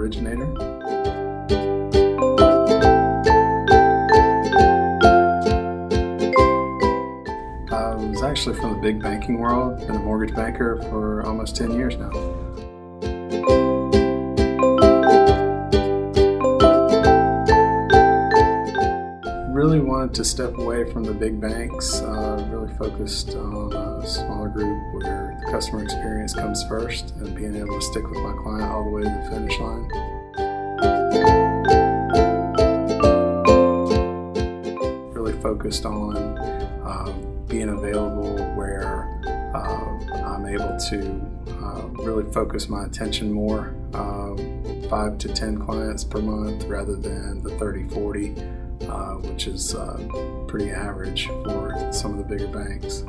originator. I was actually from the big banking world, been a mortgage banker for almost 10 years now. Really wanted to step away from the big banks, really focused on a smaller group where the customer experience comes first and being able to stick with my client all the way to the finish line. Really focused on being available where I'm able to really focus my attention more, 5 to 10 clients per month rather than the 30, 40. Which is pretty average for some of the bigger banks.